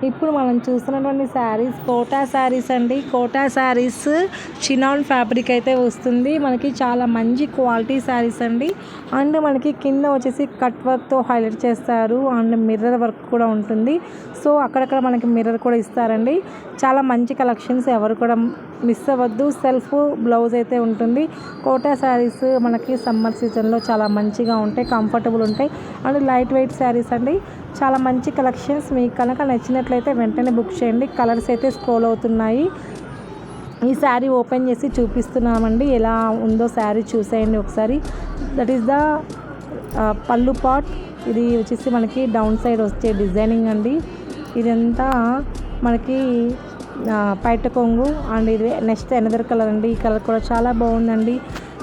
ఇప్పుడు మనం చూస్తున్నటువంటి శారీస్ కోటా శారీస్ అండి. కోటా శారీస్ చినాన్ ఫ్యాబ్రిక్ అయితే వస్తుంది మనకి. చాలా మంచి క్వాలిటీ శారీస్ అండి. అండ్ మనకి కింద వచ్చేసి కట్ వర్క్తో హైలైట్ చేస్తారు. అండ్ మిర్రర్ వర్క్ కూడా ఉంటుంది. సో అక్కడక్కడ మనకి మిర్రర్ కూడా ఇస్తారండి. చాలా మంచి కలెక్షన్స్, ఎవరు కూడా మిస్ అవ్వద్దు. సెల్ఫ్ బ్లౌజ్ అయితే ఉంటుంది. కోటా శారీస్ మనకి సమ్మర్ సీజన్లో చాలా మంచిగా ఉంటాయి, కంఫర్టబుల్ ఉంటాయి. అండ్ లైట్ వెయిట్ శారీస్ అండి. చాలా మంచి కలెక్షన్స్. మీకు కనుక నచ్చినట్లయితే వెంటనే బుక్ చేయండి. కలర్స్ అయితే స్క్రోల్ అవుతున్నాయి. ఈ శారీ ఓపెన్ చేసి చూపిస్తున్నామండి. ఎలా ఉందో శారీ చూసేయండి ఒకసారి. దట్ ఈస్ ద పళ్ళు పార్ట్. ఇది వచ్చేసి మనకి డౌన్ సైడ్ వచ్చే డిజైనింగ్ అండి. ఇదంతా మనకి పైట కొంగు. అండ్ ఇది నెక్స్ట్ ఎనదర్ కలర్ అండి. ఈ కలర్ కూడా చాలా బాగుందండి.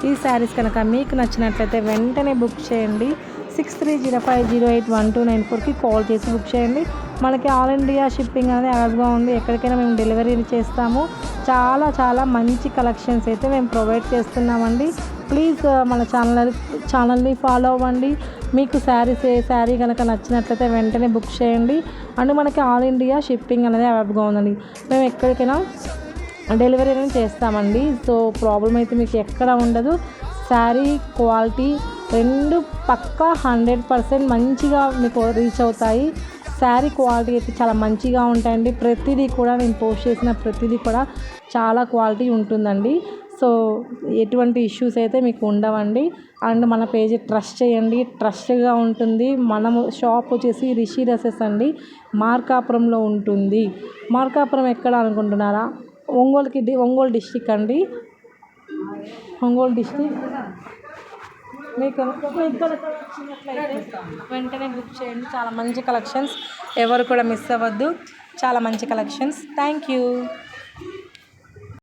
ఈ శారీస్ కనుక మీకు నచ్చినట్లయితే వెంటనే బుక్ చేయండి. 6305081294కి కాల్ చేసి బుక్ చేయండి. మనకి ఆల్ ఇండియా షిప్పింగ్ అనేది అవైలబుల్గా ఉంది. ఎక్కడికైనా మేము డెలివరీ చేస్తాము. చాలా చాలా మంచి కలెక్షన్స్ అయితే మేము ప్రొవైడ్ చేస్తున్నామండి. ప్లీజ్ మన ఛానల్ని ఫాలో అవ్వండి. మీకు శారీ కనుక నచ్చినట్లయితే వెంటనే బుక్ చేయండి. అండ్ మనకి ఆల్ ఇండియా షిప్పింగ్ అనేది అవైలబుల్గా ఉందండి. మేము ఎక్కడికైనా డెలివరీ అనేది చేస్తామండి. సో ప్రాబ్లం అయితే మీకు ఎక్కడ ఉండదు. శారీ క్వాలిటీ రెండు పక్కా 100% మంచిగా మీకు రీచ్ అవుతాయి. శారీ క్వాలిటీ అయితే చాలా మంచిగా ఉంటాయండి. ప్రతిదీ కూడా నేను పోస్ట్ చేసిన ప్రతిదీ కూడా చాలా క్వాలిటీ ఉంటుందండి. సో ఎటువంటి ఇష్యూస్ అయితే మీకు ఉండవండి. అండ్ మన పేజీ ట్రస్ట్ చేయండి, ట్రస్ట్గా ఉంటుంది. మనము షాప్ వచ్చేసి రిషి డ్రెస్సెస్ అండి, మార్కాపురంలో ఉంటుంది. మార్కాపురం ఎక్కడ అనుకుంటున్నారా? ఒంగోలు డిస్టిక్ అండి. ఒంగోలు డిస్టిక్. మీకు వెంటనే బుక్ చేయండి. చాలా మంచి కలెక్షన్స్, ఎవరు కూడా మిస్ అవ్వద్దు. చాలా మంచి కలెక్షన్స్. Thank you.